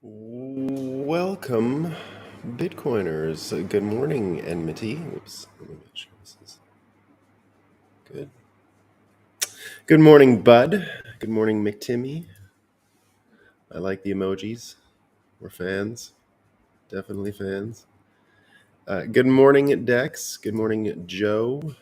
Welcome, Bitcoiners. Good morning, Enmity. Oops, let me make sure this is good. Good morning, Bud. Good morning, McTimmy. I like the emojis. We're fans. Definitely fans. Good morning, Dex. Good morning, Joe.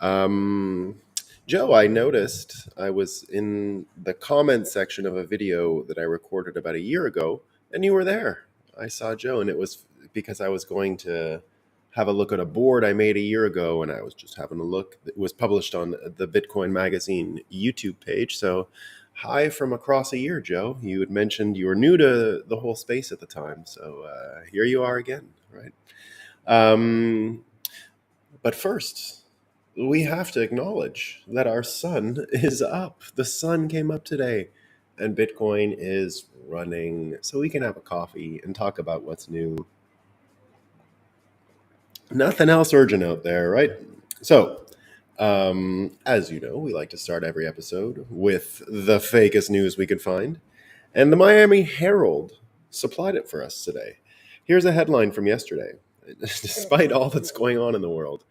Um, Joe, I noticed I was in the comment section of a video that I recorded about a year ago, and you were there. I saw Joe, and it was because I was going to have a look at a board I made a year ago, and I was just having a look. It was published on the Bitcoin Magazine YouTube page. So, hi from across a year, Joe. You had mentioned you were new to the whole space at the time, so here you are again, right? Um, but first, we have to acknowledge that our sun is up. The sun came up today, and Bitcoin is running. So we can have a coffee and talk about what's new. Nothing else urgent out there, right? So, as you know, we like to start every episode with the fakest news we could find. And the Miami Herald supplied it for us today. Here's a headline from yesterday. Despite all that's going on in the world,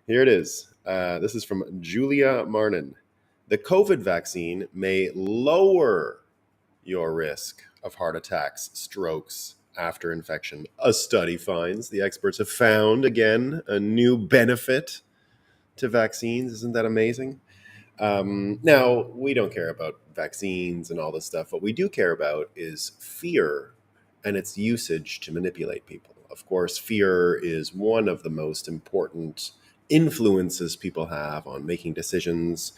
here it is. This is from Julia Marnin. The COVID vaccine may lower your risk of heart attacks, strokes after infection. A study finds the experts have found, again, a new benefit to vaccines. Isn't that amazing? Now, we don't care about vaccines and all this stuff. What we do care about is fear and its usage to manipulate people. Of course, fear is one of the most important influences people have on making decisions.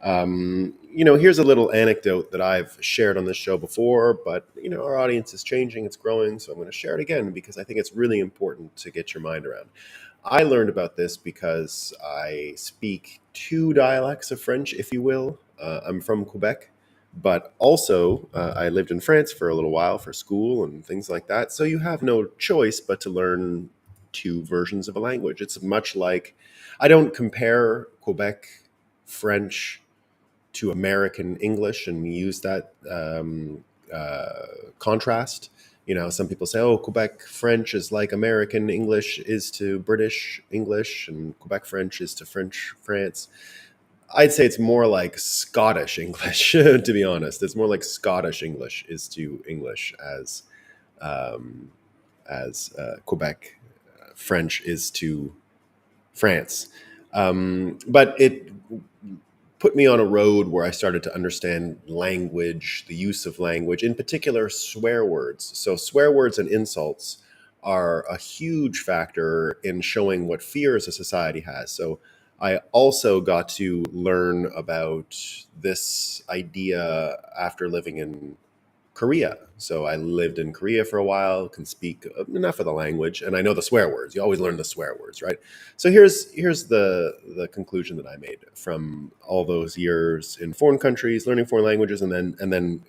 Here's a little anecdote that I've shared on this show before, but our audience is changing, it's growing, so I'm going to share it again because I think it's really important to get your mind around. I learned about this because I speak two dialects of French, if you will. I'm from Quebec, but also I lived in France for a little while for school and things like that. So you have no choice but to learn two versions of a language. It's much like I don't compare Quebec French to American English and use that contrast. Some people say, oh, Quebec French is like American English is to British English, and Quebec French is to French France. I'd say it's more like Scottish English, to be honest. It's more like Scottish English is to English um, as Quebec French is to France. But it put me on a road where I started to understand language, the use of language, in particular swear words. So swear words and insults are a huge factor in showing what fears a society has. So I also got to learn about this idea after living in Korea. So I lived in Korea for a while, can speak enough of the language, and I know the swear words. You always learn the swear words, right? So here's the conclusion that I made from all those years in foreign countries, learning foreign languages, and then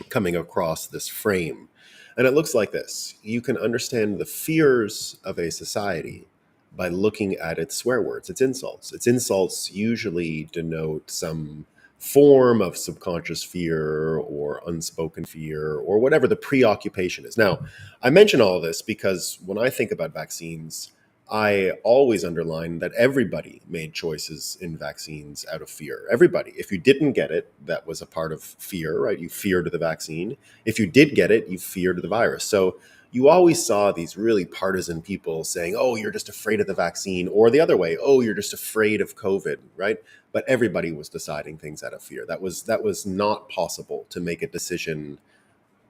coming across this frame. And it looks like this: you can understand the fears of a society by looking at its swear words, its insults. Its insults usually denote some form of subconscious fear or unspoken fear or whatever the preoccupation is. Now, I mention all of this because when I think about vaccines, I always underline that everybody made choices in vaccines out of fear. Everybody. If you didn't get it, that was a part of fear, right? You feared the vaccine. If you did get it, you feared the virus. So you always saw these really partisan people saying, oh, you're just afraid of the vaccine, or the other way, oh, you're just afraid of COVID, right? But everybody was deciding things out of fear. That was not possible to make a decision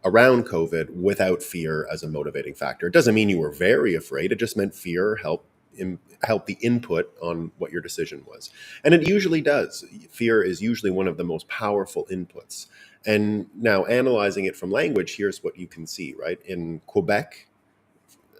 around COVID without fear as a motivating factor. It doesn't mean you were very afraid. It just meant fear help the input on what your decision was. And it usually does. Fear is usually one of the most powerful inputs. And now analyzing it from language, here's what you can see, right? In Quebec,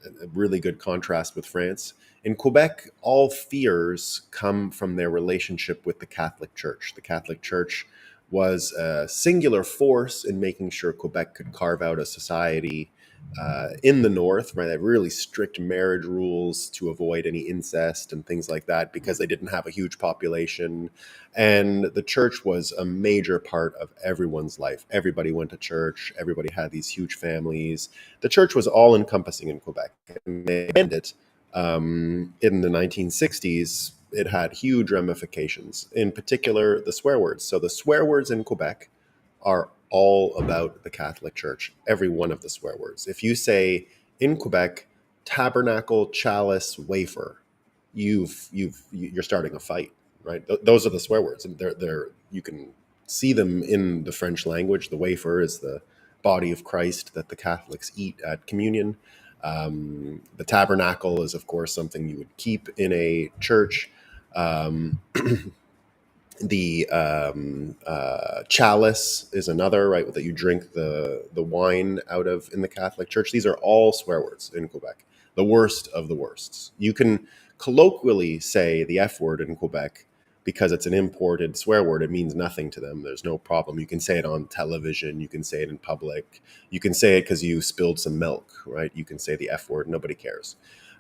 a really good contrast with France. In Quebec, all fears come from their relationship with the Catholic Church. The Catholic Church was a singular force in making sure Quebec could carve out a society in the North, right? They have really strict marriage rules to avoid any incest and things like that because they didn't have a huge population. And the church was a major part of everyone's life. Everybody went to church. Everybody had these huge families. The church was all encompassing in Quebec. And they banned it in the 1960s. It had huge ramifications, in particular, the swear words. So the swear words in Quebec are all about the Catholic Church, every one of the swear words. If you say in Quebec, tabernacle, chalice, wafer, you're starting a fight, right? Those are the swear words, and they're you can see them in the French language. The wafer is the body of Christ that the Catholics eat at communion. The tabernacle is, of course, something you would keep in a church. Um, the chalice is another, right, that you drink the wine out of in the Catholic Church. These are all swear words in Quebec, the worst of the worsts. You can colloquially say the F word in Quebec because it's an imported swear word. It means nothing to them. There's no problem. You can say it on television. You can say it in public. You can say it because you spilled some milk, right? You can say the F word. Nobody cares.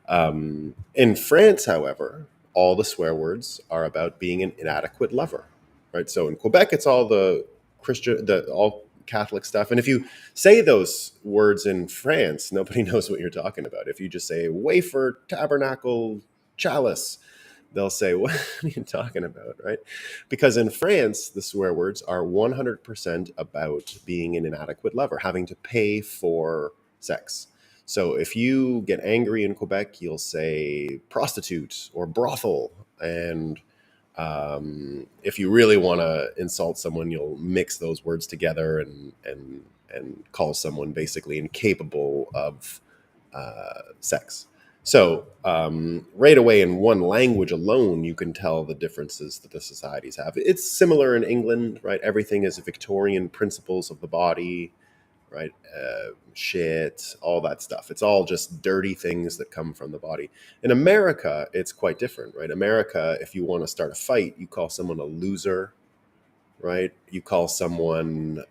In France, however, all the swear words are about being an inadequate lover, right? So in Quebec, it's all the all Catholic stuff. And if you say those words in France, nobody knows what you're talking about. If you just say wafer, tabernacle, chalice, they'll say, "What are you talking about?" Right? Because in France, the swear words are 100% about being an inadequate lover, having to pay for sex. So if you get angry in Quebec, you'll say prostitute or brothel. And if you really want to insult someone, you'll mix those words together and call someone basically incapable of sex. So right away in one language alone, you can tell the differences that the societies have. It's similar in England, right? Everything is Victorian principles of the body, right? Shit, all that stuff. It's all just dirty things that come from the body. In America, it's quite different, right? America, if you want to start a fight, you call someone a loser, right? You call someone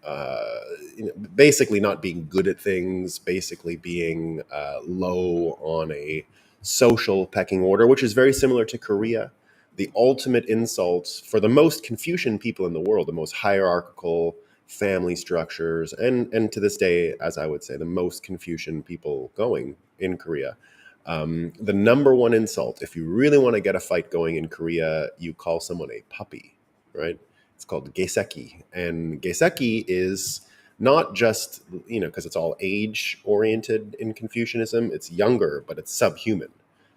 basically not being good at things, basically being low on a social pecking order, which is very similar to Korea. The ultimate insult for the most Confucian people in the world, the most hierarchical family structures, and to this day, as I would say, the most Confucian people going in Korea. The number one insult, if you really want to get a fight going in Korea, you call someone a puppy, right? It's called Geiseki. And Geiseki is not just, because it's all age oriented in Confucianism, it's younger, but it's subhuman.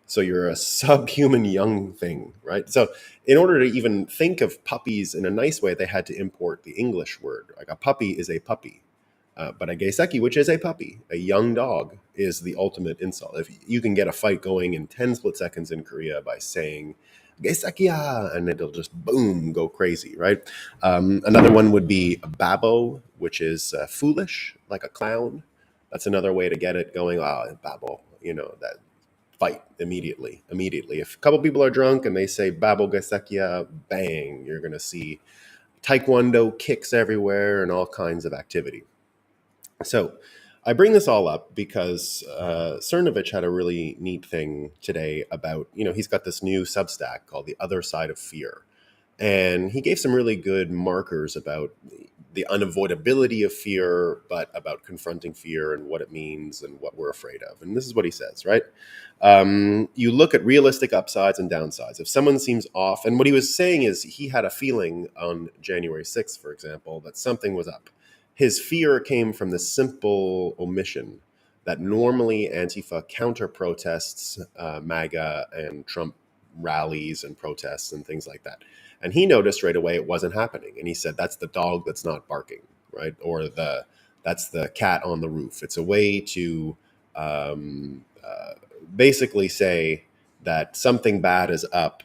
So you're a subhuman young thing, right? So in order to even think of puppies in a nice way, they had to import the English word. Like a puppy is a puppy. But a geiseki, which is a puppy, a young dog, is the ultimate insult. If you can get a fight going in 10 split seconds in Korea by saying geisekia, and it'll just boom, go crazy, right? Another one would be babo, which is foolish, like a clown. That's another way to get it going. Ah, babo, that fight immediately. Immediately. If a couple people are drunk and they say babo geisekia, bang, you're going to see taekwondo kicks everywhere and all kinds of activity. So I bring this all up because Cernovich had a really neat thing today about, he's got this new Substack called The Other Side of Fear. And he gave some really good markers about the unavoidability of fear, but about confronting fear and what it means and what we're afraid of. And this is what he says, right? You look at realistic upsides and downsides. If someone seems off, and what he was saying is he had a feeling on January 6th, for example, that something was up. His fear came from the simple omission that normally Antifa counter protests MAGA and Trump rallies and protests and things like that. And he noticed right away it wasn't happening. And he said, that's the dog that's not barking, right? Or that's the cat on the roof. It's a way to basically say that something bad is up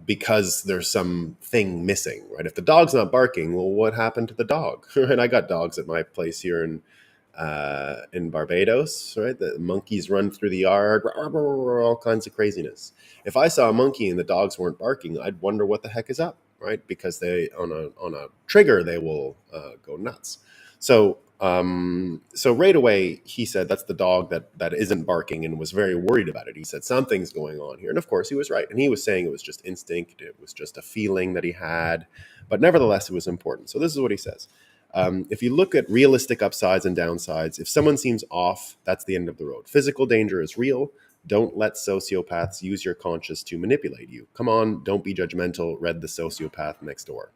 because there's something missing, right? If the dog's not barking, well, what happened to the dog? And I got dogs at my place here in Barbados, right? The monkeys run through the yard, all kinds of craziness. If I saw a monkey and the dogs weren't barking, I'd wonder what the heck is up, right? Because they on a trigger they will go nuts. So So right away, he said that's the dog that isn't barking and was very worried about it. He said something's going on here. And of course, he was right. And he was saying it was just instinct. It was just a feeling that he had. But nevertheless, it was important. So this is what he says. If you look at realistic upsides and downsides, if someone seems off, that's the end of the road. Physical danger is real. Don't let sociopaths use your conscience to manipulate you. Come on, don't be judgmental. Read The Sociopath Next Door.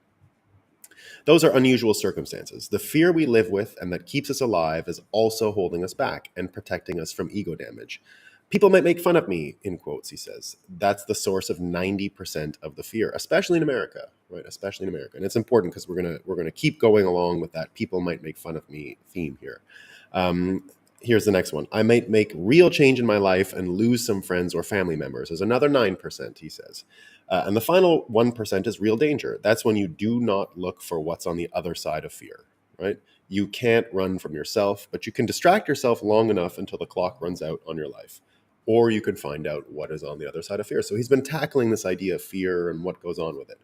Those are unusual circumstances. The fear we live with and that keeps us alive is also holding us back and protecting us from ego damage. People might make fun of me, in quotes, he says. That's the source of 90% of the fear, especially in America, right? Especially in America. And it's important because we're gonna keep going along with that people might make fun of me theme here. Here's the next one. I might make real change in my life and lose some friends or family members. There's another 9%, he says. And the final 1% is real danger. That's when you do not look for what's on the other side of fear, right? You can't run from yourself, but you can distract yourself long enough until the clock runs out on your life. Or you can find out what is on the other side of fear. So he's been tackling this idea of fear and what goes on with it.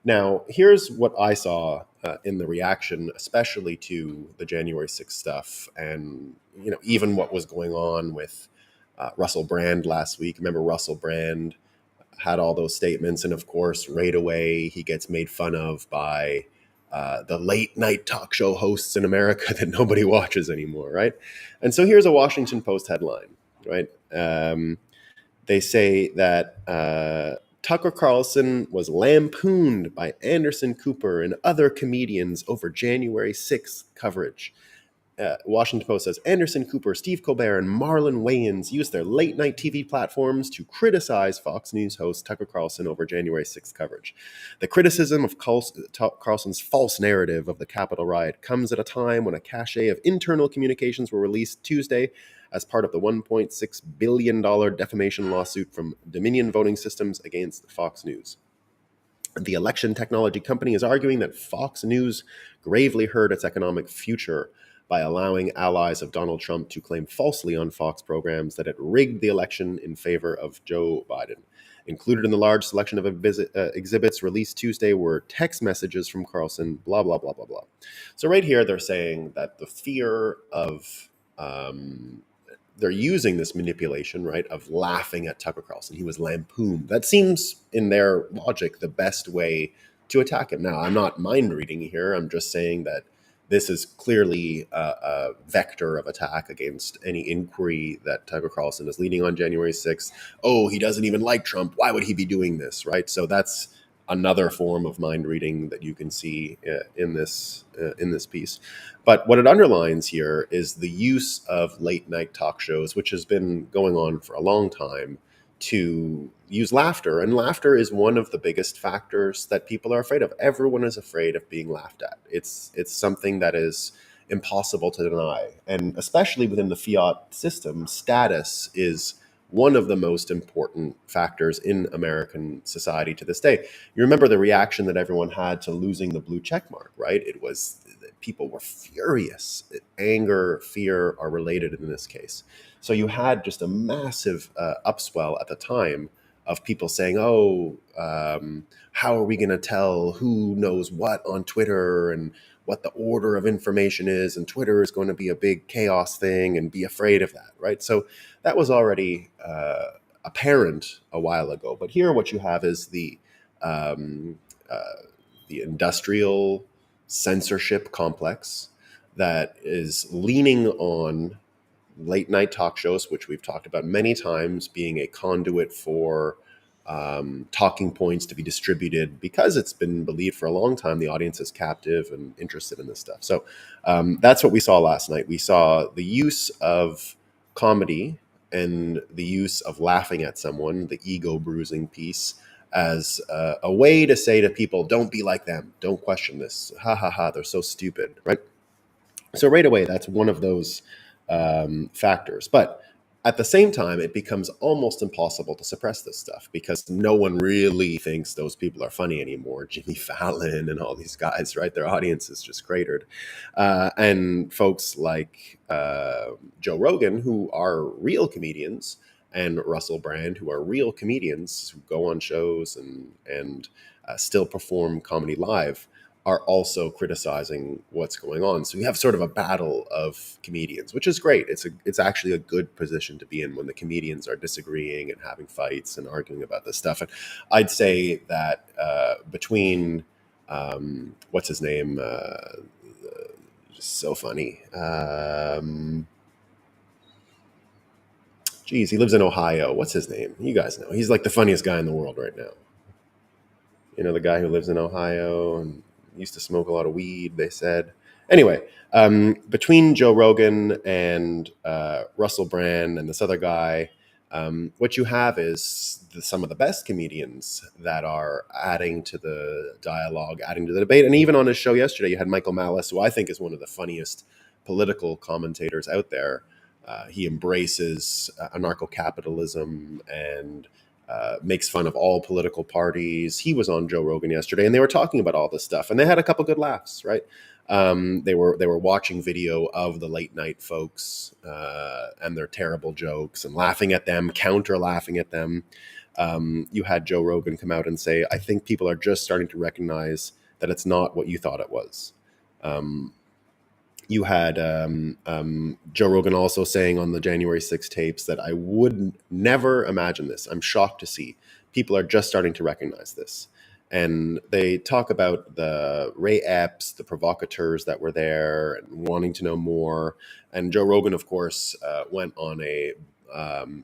Now, here's what I saw in the reaction, especially to the January 6th stuff, and even what was going on with Russell Brand last week. Remember, Russell Brand had all those statements, and of course, right away he gets made fun of by the late night talk show hosts in America that nobody watches anymore, right? And so here's a Washington Post headline, right? They say that Tucker Carlson was lampooned by Anderson Cooper and other comedians over January 6th coverage. Washington Post says Anderson Cooper, Steve Colbert, and Marlon Wayans used their late night TV platforms to criticize Fox News host Tucker Carlson over January 6th coverage. The criticism of Carlson's false narrative of the Capitol riot comes at a time when a cache of internal communications were released Tuesday as part of the $1.6 billion defamation lawsuit from Dominion Voting Systems against Fox News. The election technology company is arguing that Fox News gravely hurt its economic future by allowing allies of Donald Trump to claim falsely on Fox programs that it rigged the election in favor of Joe Biden. Included in the large selection of exhibits released Tuesday were text messages from Carlson, blah, blah, blah, blah, blah. So right here, they're saying that the fear of they're using this manipulation, right, of laughing at Tucker Carlson. He was lampooned. That seems, in their logic, the best way to attack him. Now, I'm not mind reading here. I'm just saying that this is clearly a vector of attack against any inquiry that Tucker Carlson is leading on January 6th. Oh, he doesn't even like Trump. Why would he be doing this, right? So that's another form of mind reading that you can see in this piece. But what it underlines here is the use of late night talk shows, which has been going on for a long time, to use laughter. And laughter is one of the biggest factors that people are afraid of. Everyone is afraid of being laughed at. It's something that is impossible to deny. And especially within the fiat system, status is one of the most important factors in American society to this day. You remember the reaction that everyone had to losing the blue check mark, right? It was, people were furious. Anger, fear are related in this case. So you had just a massive upswell at the time of people saying, how are we going to tell who knows what on Twitter and what the order of information is, and Twitter is going to be a big chaos thing, and be afraid of that, right? So that was already apparent a while ago. But here what you have is the industrial censorship complex that is leaning on late night talk shows, which we've talked about many times, being a conduit for talking points to be distributed, because it's been believed for a long time the audience is captive and interested in this stuff. So that's what we saw last night. We saw the use of comedy and the use of laughing at someone, the ego bruising piece, as a way to say to people, don't be like them, don't question this, ha ha ha, they're so stupid, right? So right away, that's one of those factors. But at the same time, it becomes almost impossible to suppress this stuff, because no one really thinks those people are funny anymore. Jimmy Fallon and all these guys, right? Their audience is just cratered. And folks like Joe Rogan, who are real comedians, and Russell Brand, who are real comedians who go on shows and still perform comedy live, are also criticizing what's going on. So you have sort of a battle of comedians, which is great. It's actually a good position to be in when the comedians are disagreeing and having fights and arguing about this stuff. And I'd say that between what's his name, just so funny. Geez, he lives in Ohio. What's his name? You guys know. He's like the funniest guy in the world right now. You know, the guy who lives in Ohio and used to smoke a lot of weed, they said. Anyway, between Joe Rogan and Russell Brand and this other guy, what you have is some of the best comedians that are adding to the dialogue, adding to the debate. And even on his show yesterday, you had Michael Malice, who I think is one of the funniest political commentators out there. He embraces anarcho-capitalism and makes fun of all political parties. He was on Joe Rogan yesterday, and they were talking about all this stuff, and they had a couple good laughs, right? They were watching video of the late night folks and their terrible jokes and laughing at them, counter laughing at them. You had Joe Rogan come out and say, "I think people are just starting to recognize that it's not what you thought it was." You had Joe Rogan also saying on the January 6 tapes that I would never imagine this. I'm shocked to see people are just starting to recognize this. And they talk about the Ray Epps, the provocateurs that were there and wanting to know more. And Joe Rogan, of course, went on a,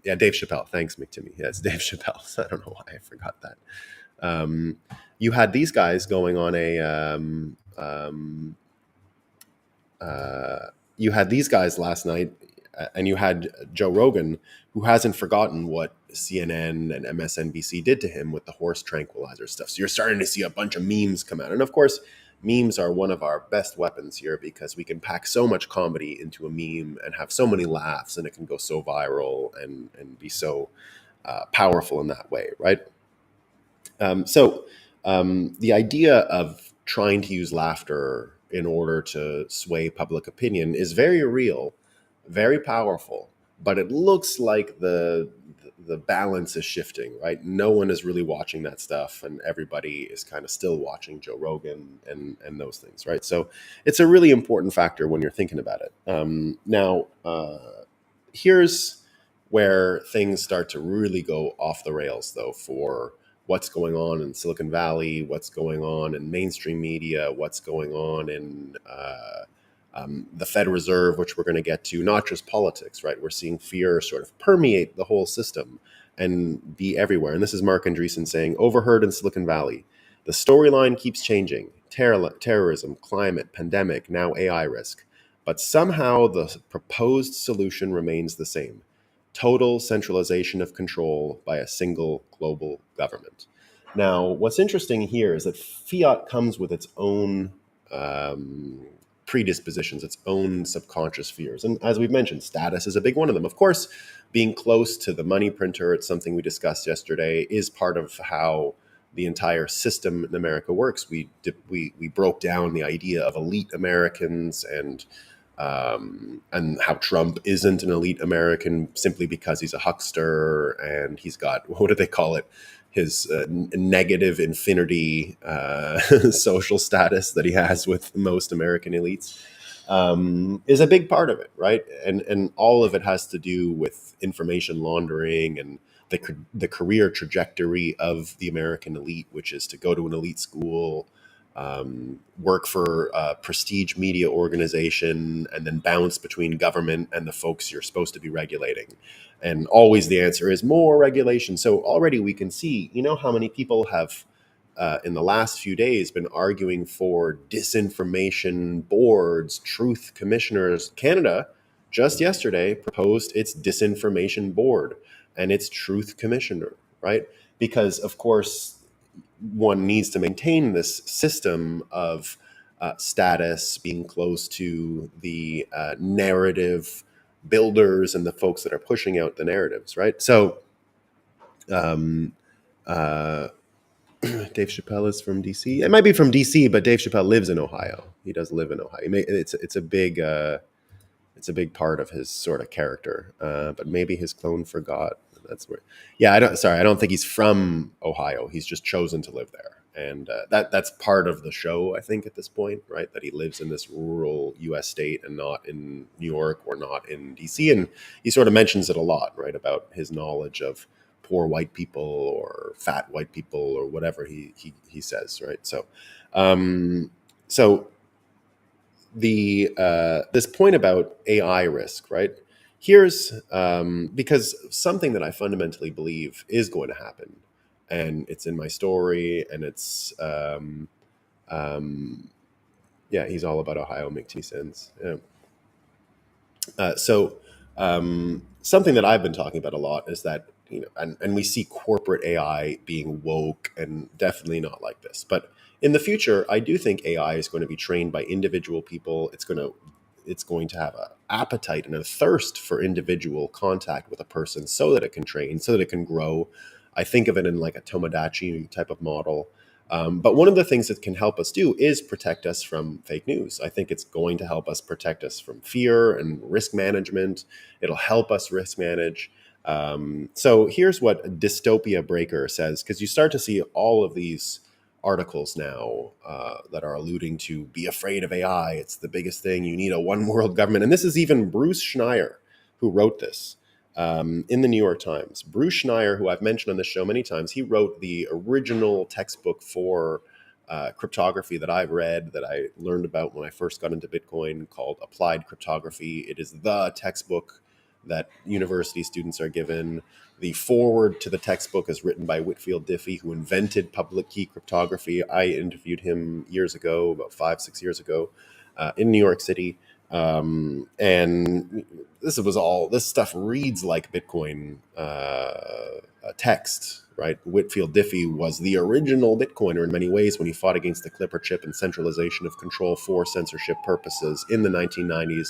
Dave Chappelle. Thanks, McTimmy. Yeah, it's Dave Chappelle. I don't know why I forgot that. You had these guys going on you had these guys last night, and you had Joe Rogan, who hasn't forgotten what CNN and MSNBC did to him with the horse tranquilizer stuff. So you're starting to see a bunch of memes come out. And of course, memes are one of our best weapons here because we can pack so much comedy into a meme and have so many laughs, and it can go so viral and be so powerful in that way, right? The idea of trying to use laughter in order to sway public opinion is very real, very powerful, but it looks like the balance is shifting, right? No one is really watching that stuff, and everybody is kind of still watching Joe Rogan and those things, right? So it's a really important factor when you're thinking about it. Here's where things start to really go off the rails, though, for what's going on in Silicon Valley, what's going on in mainstream media, what's going on in the Fed Reserve, which we're going to get to, not just politics, right? We're seeing fear sort of permeate the whole system and be everywhere. And this is Mark Andreessen saying, overheard in Silicon Valley, the storyline keeps changing. Terrorism, climate, pandemic, now AI risk. But somehow the proposed solution remains the same. Total centralization of control by a single global government. Now, what's interesting here is that fiat comes with its own predispositions, its own subconscious fears. And as we've mentioned, status is a big one of them. Of course, being close to the money printer, it's something we discussed yesterday, is part of how the entire system in America works. We broke down the idea of elite Americans and how Trump isn't an elite American simply because he's a huckster and he's got, what do they call it? His negative infinity social status that he has with most American elites is a big part of it, right? And all of it has to do with information laundering and the career trajectory of the American elite, which is to go to an elite school, work for a prestige media organization, and then bounce between government and the folks you're supposed to be regulating. And always the answer is more regulation. So already we can see, how many people have in the last few days been arguing for disinformation boards, truth commissioners. Canada just yesterday proposed its disinformation board and its truth commissioner, right? Because of course, one needs to maintain this system of status, being close to the narrative builders and the folks that are pushing out the narratives, right? So Dave Chappelle is from DC. It might be from DC, but Dave Chappelle lives in Ohio. He does live in Ohio. It's a big part of his sort of character. But maybe his clone forgot. That's where. Yeah, I don't think he's from Ohio. He's just chosen to live there, and that's part of the show, I think, at this point, right? That he lives in this rural U.S. state and not in New York or not in D.C., and he sort of mentions it a lot, right, about his knowledge of poor white people or fat white people or whatever he says, right? So the this point about AI risk, right? Here's because something that I fundamentally believe is going to happen, and it's in my story, and it's um, yeah, he's all about Ohio. Makes me sense. Yeah. Something that I've been talking about a lot is that, and we see corporate AI being woke and definitely not like this. But in the future, I do think AI is going to be trained by individual people. It's going to have an appetite and a thirst for individual contact with a person so that it can train, so that it can grow. I think of it in like a Tomodachi type of model. But one of the things it can help us do is protect us from fake news. I think it's going to help us protect us from fear and risk management. It'll help us risk manage. So here's what Dystopia Breaker says, because you start to see all of these articles now that are alluding to be afraid of AI. It's the biggest thing. You need a one world government. And this is even Bruce Schneier who wrote this in the New York Times. Bruce Schneier, who I've mentioned on this show many times, he wrote the original textbook for cryptography that I've read, that I learned about when I first got into Bitcoin, called Applied Cryptography. It is the textbook that university students are given. The foreword to the textbook is written by Whitfield Diffie, who invented public key cryptography. I interviewed him years ago, about 5-6 years ago, in New York City. And this stuff reads like Bitcoin text, right? Whitfield Diffie was the original Bitcoiner in many ways when he fought against the Clipper chip and centralization of control for censorship purposes in the 1990s,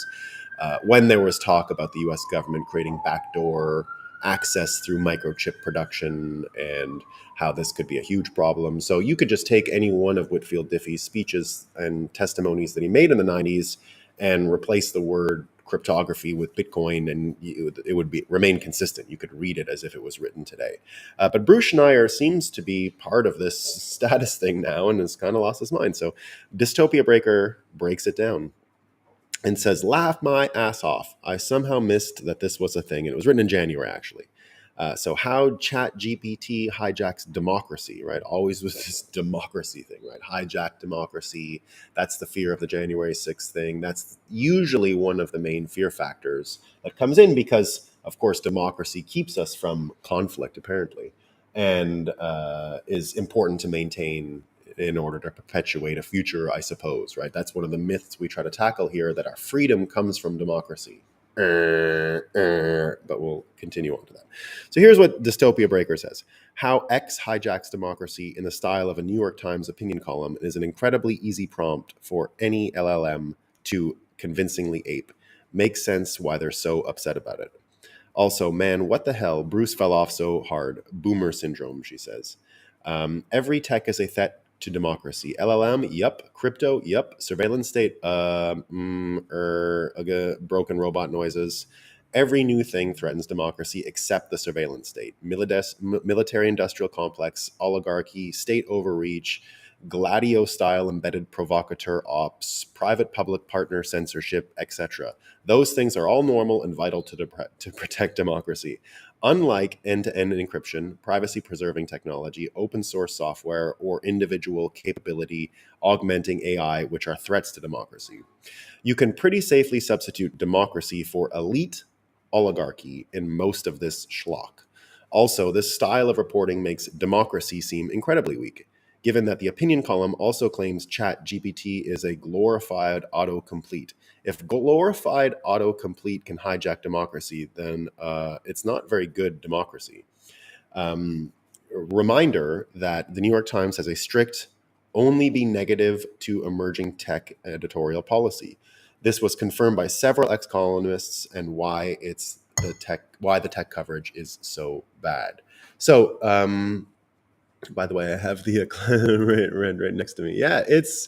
when there was talk about the US government creating backdoor access through microchip production and how this could be a huge problem. So you could just take any one of Whitfield Diffie's speeches and testimonies that he made in the 90s and replace the word cryptography with Bitcoin, and it would remain consistent. You could read it as if it was written today. But Bruce Schneier seems to be part of this status thing now and has kind of lost his mind. So Dystopia Breaker breaks it down and says, laugh my ass off. I somehow missed that this was a thing. And it was written in January, actually. So how ChatGPT hijacks democracy, right? Always with this democracy thing, right? Hijack democracy. That's the fear of the January 6th thing. That's usually one of the main fear factors that comes in because, of course, democracy keeps us from conflict, apparently, and is important to maintain in order to perpetuate a future, I suppose, right? That's one of the myths we try to tackle here, that our freedom comes from democracy. But we'll continue on to that. So here's what Dystopia Breaker says. How X hijacks democracy in the style of a New York Times opinion column is an incredibly easy prompt for any LLM to convincingly ape. Makes sense why they're so upset about it. Also, man, what the hell? Bruce fell off so hard. Boomer syndrome, she says. Every tech is a threat to democracy. LLM, yup. Crypto, yup. Surveillance state, broken robot noises. Every new thing threatens democracy except the surveillance state. Military industrial complex, oligarchy, state overreach, Gladio-style embedded provocateur ops, private-public partner censorship, etc. Those things are all normal and vital to protect democracy. Unlike end-to-end encryption, privacy-preserving technology, open-source software, or individual capability augmenting AI, which are threats to democracy. You can pretty safely substitute democracy for elite oligarchy in most of this schlock. Also, this style of reporting makes democracy seem incredibly weak, given that the opinion column also claims ChatGPT is a glorified autocomplete. If glorified autocomplete can hijack democracy, then it's not very good democracy. Reminder that the New York Times has a strict only be negative to emerging tech editorial policy. This was confirmed by several ex-columnists, and why the tech coverage is so bad. So, by the way, I have the right next to me. Yeah, it's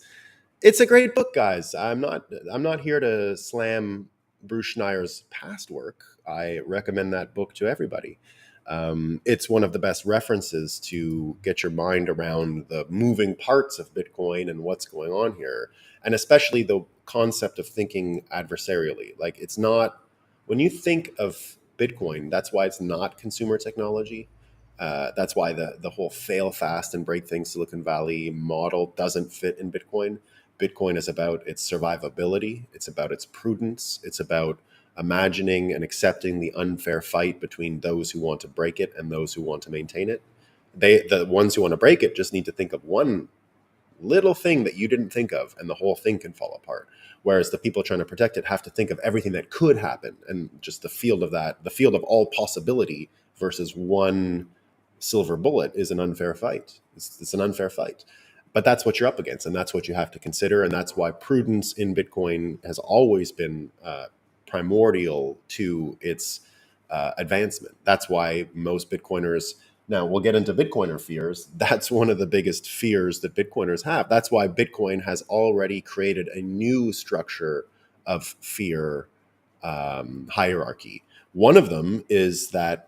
a great book, guys. I'm not here to slam Bruce Schneier's past work. I recommend that book to everybody. It's one of the best references to get your mind around the moving parts of Bitcoin and what's going on here. And especially the concept of thinking adversarially. Like, it's not, when you think of Bitcoin, that's why it's not consumer technology. That's why the whole fail fast and break things Silicon Valley model doesn't fit in Bitcoin. Bitcoin is about its survivability. It's about its prudence. It's about imagining and accepting the unfair fight between those who want to break it and those who want to maintain it. The ones who want to break it just need to think of one little thing that you didn't think of, and the whole thing can fall apart. Whereas the people trying to protect it have to think of everything that could happen, and just the field of that, the field of all possibility versus one silver bullet is an unfair fight. It's an unfair fight. But that's what you're up against, and that's what you have to consider. And that's why prudence in Bitcoin has always been primordial to its advancement. That's why most Bitcoiners, now we'll get into Bitcoiner fears. That's one of the biggest fears that Bitcoiners have. That's why Bitcoin has already created a new structure of fear hierarchy. One of them is that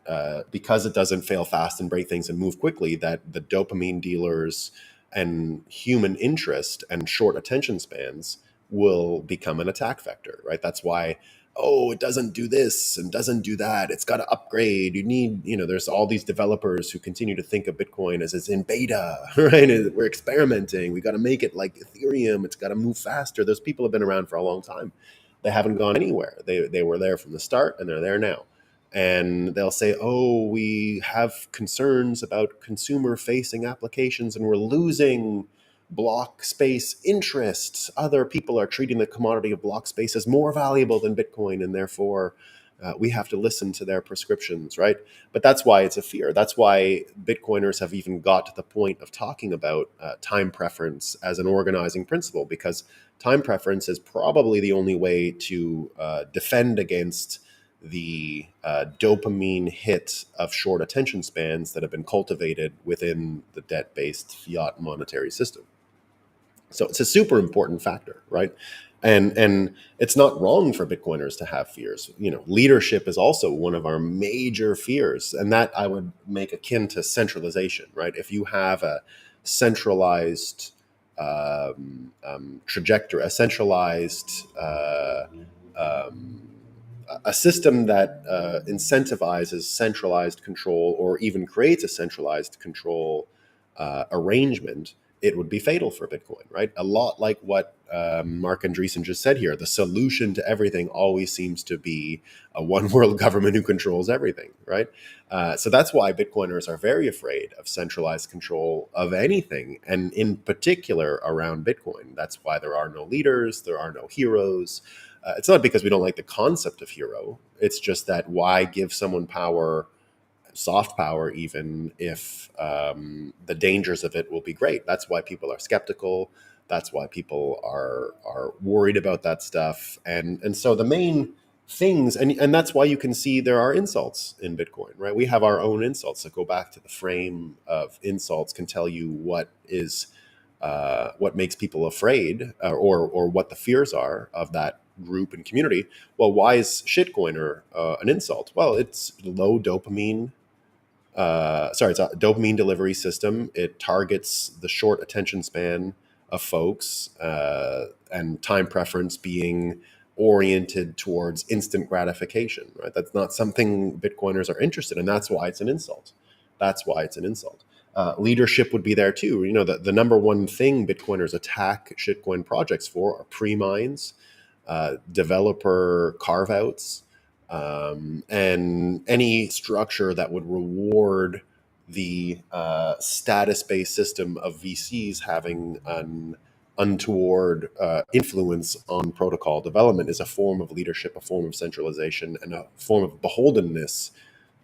because it doesn't fail fast and break things and move quickly, that the dopamine dealers and human interest and short attention spans will become an attack vector, right? That's why, oh, it doesn't do this and doesn't do that. It's got to upgrade. You need, there's all these developers who continue to think of Bitcoin as it's in beta, right? We're experimenting. We got to make it like Ethereum. It's got to move faster. Those people have been around for a long time. They haven't gone anywhere. They were there from the start, and they're there now. And they'll say, oh, we have concerns about consumer-facing applications, and we're losing block space interests. Other people are treating the commodity of block space as more valuable than Bitcoin, and therefore we have to listen to their prescriptions, right? But that's why it's a fear. That's why Bitcoiners have even got to the point of talking about time preference as an organizing principle, because time preference is probably the only way to defend against the dopamine hit of short attention spans that have been cultivated within the debt-based fiat monetary system. So it's a super important factor, right? And it's not wrong for Bitcoiners to have fears. Leadership is also one of our major fears, and that I would make akin to centralization, right? If you have a centralized trajectory, a centralized a system that incentivizes centralized control or even creates a centralized control arrangement, it would be fatal for Bitcoin, right? A lot like what Mark Andreessen just said here. The solution to everything always seems to be a one world government who controls everything, right? So that's why Bitcoiners are very afraid of centralized control of anything, and in particular around Bitcoin. That's why there are no leaders, there are no heroes. It's not because we don't like the concept of hero. It's just that why give someone power, soft power, even if the dangers of it will be great? That's why people are skeptical. That's why people are worried about that stuff. And so the main things, and that's why you can see there are insults in Bitcoin, right? We have our own insults that go back to the frame of insults, can tell you what makes people afraid, or what the fears are of that group and community. Well, why is shitcoiner an insult? Well, it's low dopamine. It's a dopamine delivery system. It targets the short attention span of folks, and time preference being oriented towards instant gratification, right? That's not something Bitcoiners are interested in. That's why it's an insult. That's why it's an insult. Leadership would be there too. The number one thing Bitcoiners attack shitcoin projects for are pre-mines, developer carve-outs, and any structure that would reward the status-based system of VCs having an untoward influence on protocol development is a form of leadership, a form of centralization, and a form of beholdenness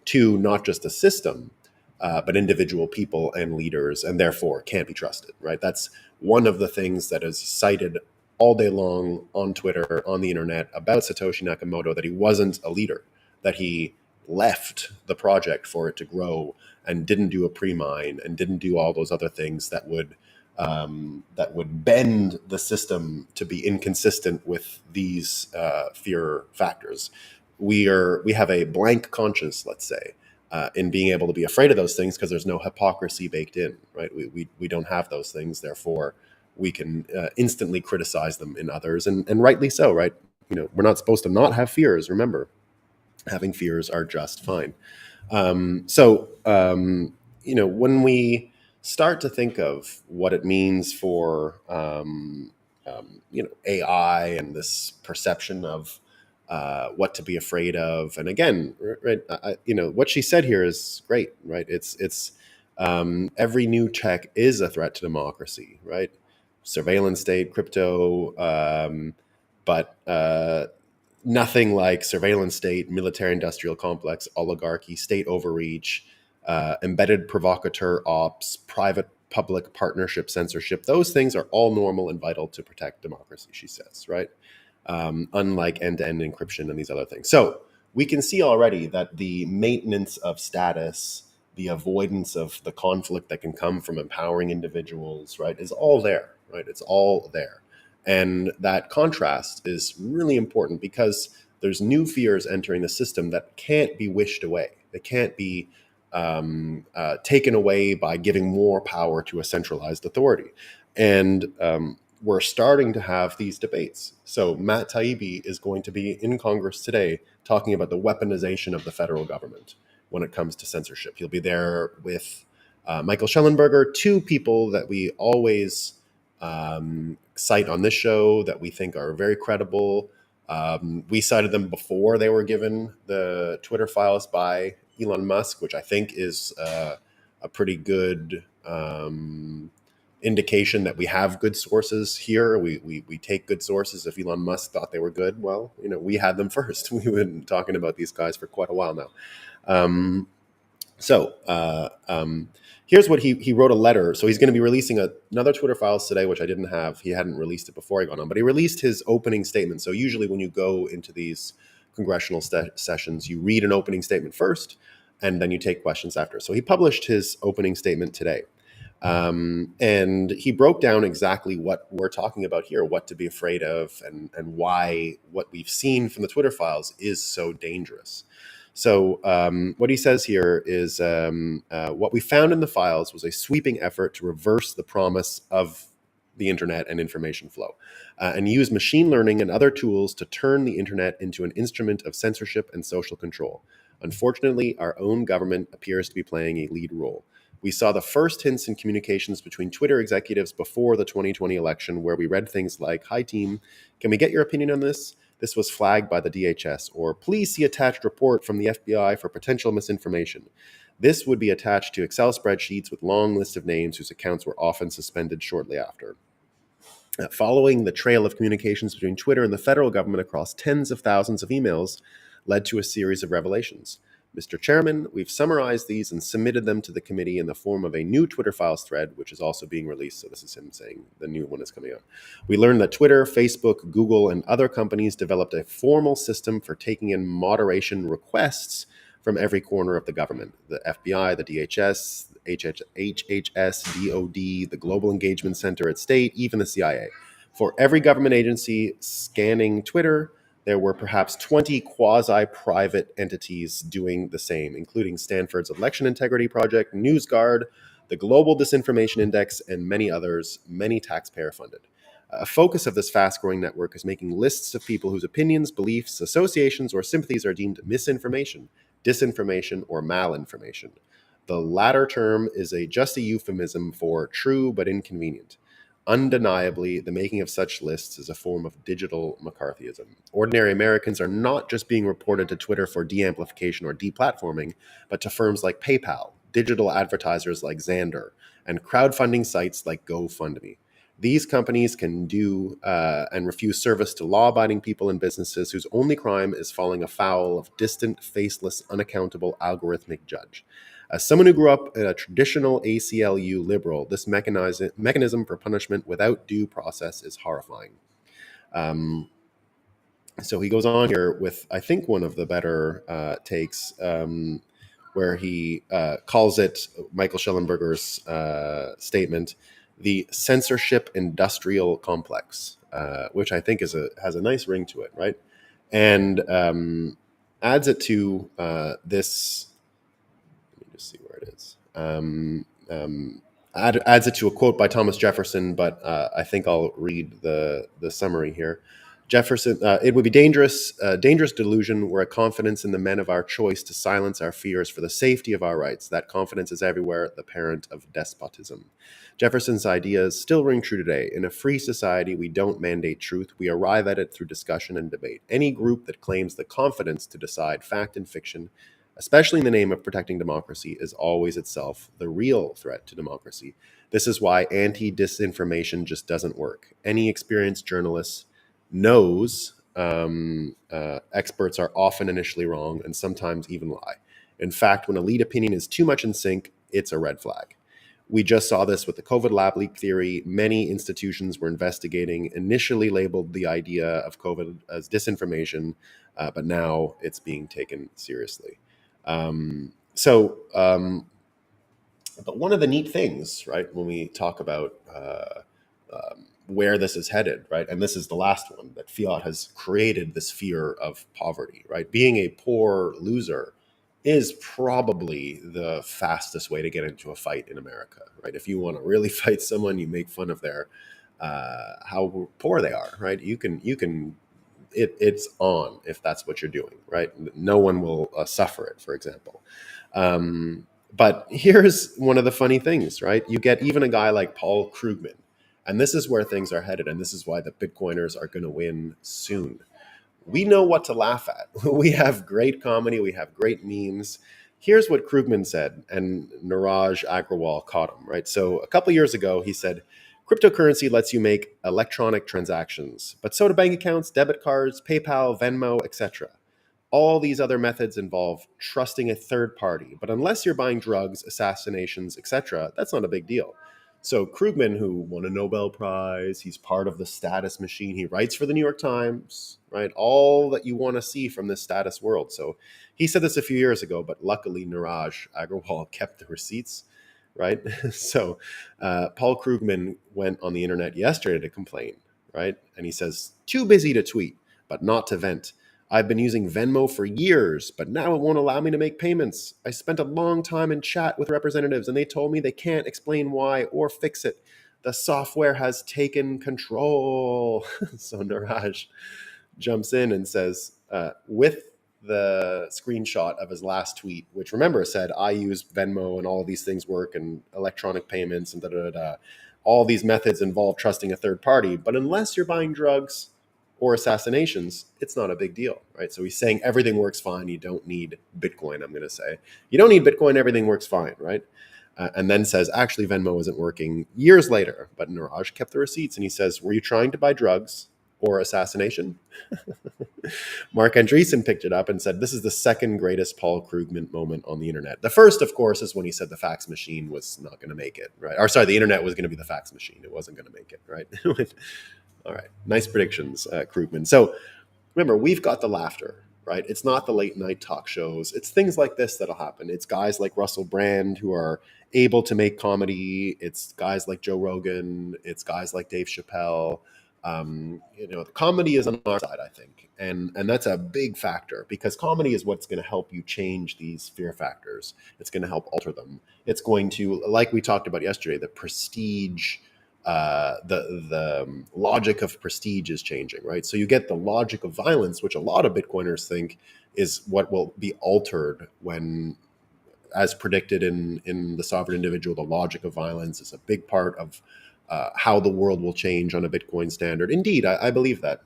to not just a system, but individual people and leaders, and therefore can't be trusted, right? That's one of the things that is cited all day long on Twitter, on the internet, about Satoshi Nakamoto, that he wasn't a leader, that he left the project for it to grow and didn't do a pre-mine and didn't do all those other things that would bend the system to be inconsistent with these fear factors. We have a blank conscience, let's say, in being able to be afraid of those things because there's no hypocrisy baked in, right? We don't have those things, therefore we can instantly criticize them in others, and rightly so, right? We're not supposed to not have fears. Remember, having fears are just fine. When we start to think of what it means for AI and this perception of what to be afraid of, and again, right, what she said here is great, right? It's every new tech is a threat to democracy, right? Surveillance state, crypto, but nothing like surveillance state, military industrial complex, oligarchy, state overreach, embedded provocateur ops, private public partnership censorship. Those things are all normal and vital to protect democracy, she says, right? Unlike end-to-end encryption and these other things. So we can see already that the maintenance of status, the avoidance of the conflict that can come from empowering individuals, right, is all there, right? It's all there. And that contrast is really important because there's new fears entering the system that can't be wished away. They can't be taken away by giving more power to a centralized authority. And we're starting to have these debates. So Matt Taibbi is going to be in Congress today talking about the weaponization of the federal government when it comes to censorship. He'll be there with Michael Schellenberger, two people that we always cite on this show that we think are very credible. We cited them before they were given the Twitter files by Elon Musk, which I think is a pretty good indication that we have good sources here. We take good sources. If Elon Musk thought they were good, well, we had them first. We've been talking about these guys for quite a while now. Here's what he wrote a letter. So he's going to be releasing another Twitter files today, which I didn't have. He hadn't released it before I got on, but he released his opening statement. So usually when you go into these congressional sessions, you read an opening statement first, and then you take questions after. So he published his opening statement today. And he broke down exactly what we're talking about here, what to be afraid of, and why what we've seen from the Twitter files is so dangerous. So what he says here is what we found in the files was a sweeping effort to reverse the promise of the internet and information flow, and use machine learning and other tools to turn the internet into an instrument of censorship and social control. Unfortunately, our own government appears to be playing a lead role. We saw the first hints in communications between Twitter executives before the 2020 election, where we read things like, "Hi team, can we get your opinion on this? This was flagged by the DHS," or "Please see attached report from the FBI for potential misinformation." This would be attached to Excel spreadsheets with long lists of names whose accounts were often suspended shortly after. Following the trail of communications between Twitter and the federal government across tens of thousands of emails led to a series of revelations. Mr. Chairman, we've summarized these and submitted them to the committee in the form of a new Twitter files thread, which is also being released. So this is him saying the new one is coming out. We learned that Twitter, Facebook, Google, and other companies developed a formal system for taking in moderation requests from every corner of the government: the FBI, the DHS, HHS, DOD, the Global Engagement Center at State, even the CIA. For every government agency scanning Twitter, there were perhaps 20 quasi-private entities doing the same, including Stanford's Election Integrity Project, NewsGuard, the Global Disinformation Index, and many others, many taxpayer-funded. A focus of this fast-growing network is making lists of people whose opinions, beliefs, associations, or sympathies are deemed misinformation, disinformation, or malinformation. The latter term is just a euphemism for true but inconvenient. Undeniably, the making of such lists is a form of digital McCarthyism. Ordinary Americans are not just being reported to Twitter for de-amplification or deplatforming, but to firms like PayPal, digital advertisers like Xandr, and crowdfunding sites like GoFundMe. These companies can do and refuse service to law-abiding people and businesses whose only crime is falling afoul of distant, faceless, unaccountable algorithmic judge. As someone who grew up in a traditional ACLU liberal, this mechanism for punishment without due process is horrifying. So he goes on here with, I think, one of the better takes, where he calls it, Michael Schellenberger's statement, the censorship industrial complex, which I think has a nice ring to it, right? And adds it to this There it is. Adds it to a quote by Thomas Jefferson, but I think I'll read the summary here. Jefferson, it would be dangerous delusion were a confidence in the men of our choice to silence our fears for the safety of our rights. That confidence is everywhere the parent of despotism. Jefferson's ideas still ring true today. In a free society, we don't mandate truth. We arrive at it through discussion and debate. Any group that claims the confidence to decide fact and fiction, especially in the name of protecting democracy, is always itself the real threat to democracy. This is why anti-disinformation just doesn't work. Any experienced journalist knows experts are often initially wrong and sometimes even lie. In fact, when a lead opinion is too much in sync, it's a red flag. We just saw this with the COVID lab leak theory. Many institutions were investigating, initially labeled the idea of COVID as disinformation, but now it's being taken seriously. But one of the neat things, right, when we talk about where this is headed, right, and this is the last one, that fiat has created this fear of poverty, right? Being a poor loser is probably the fastest way to get into a fight in America, right? If you want to really fight someone, you make fun of their how poor they are, right? It's on if that's what you're doing, right? No one will suffer it, for example. But here's one of the funny things, right? You get even a guy like Paul Krugman, and this is where things are headed, and this is why the Bitcoiners are going to win soon. We know what to laugh at. We have great comedy, we have great memes. Here's what Krugman said, and Niraj Agrawal caught him, right? So a couple years ago, he said, cryptocurrency lets you make electronic transactions, but so do bank accounts, debit cards, PayPal, Venmo, etc. All these other methods involve trusting a third party, but unless you're buying drugs, assassinations, etc., that's not a big deal. So Krugman, who won a Nobel Prize, he's part of the status machine. He writes for the New York Times, right? All that you want to see from this status world. So he said this a few years ago, but luckily Niraj Agrawal kept the receipts, right? So Paul Krugman went on the internet yesterday to complain, right? And he says, too busy to tweet, but not to vent. I've been using Venmo for years, but now it won't allow me to make payments. I spent a long time in chat with representatives and they told me they can't explain why or fix it. The software has taken control. So Niraj jumps in and says, with the screenshot of his last tweet, which remember said, I use Venmo and all of these things work and electronic payments and all these methods involve trusting a third party. But unless you're buying drugs or assassinations, it's not a big deal, right? So he's saying everything works fine. You don't need Bitcoin, I'm going to say. You don't need Bitcoin, everything works fine, right? And then says, actually, Venmo isn't working years later. But Niraj kept the receipts and he says, were you trying to buy drugs or assassination? Mark Andreessen picked it up and said, this is the second greatest Paul Krugman moment on the internet. The first, of course, is when he said the fax machine was not going to make it, right? Or sorry, the internet was going to be the fax machine. It wasn't going to make it, right? All right. Nice predictions, Krugman. So remember, we've got the laughter, right? It's not the late night talk shows. It's things like this that'll happen. It's guys like Russell Brand who are able to make comedy. It's guys like Joe Rogan. It's guys like Dave Chappelle. The comedy is on our side, I think. And that's a big factor because comedy is what's going to help you change these fear factors. It's going to help alter them. It's going to, like we talked about yesterday, the prestige, the logic of prestige is changing, right? So you get the logic of violence, which a lot of Bitcoiners think is what will be altered when, as predicted in the Sovereign Individual, the logic of violence is a big part of how the world will change on a Bitcoin standard. Indeed, I believe that.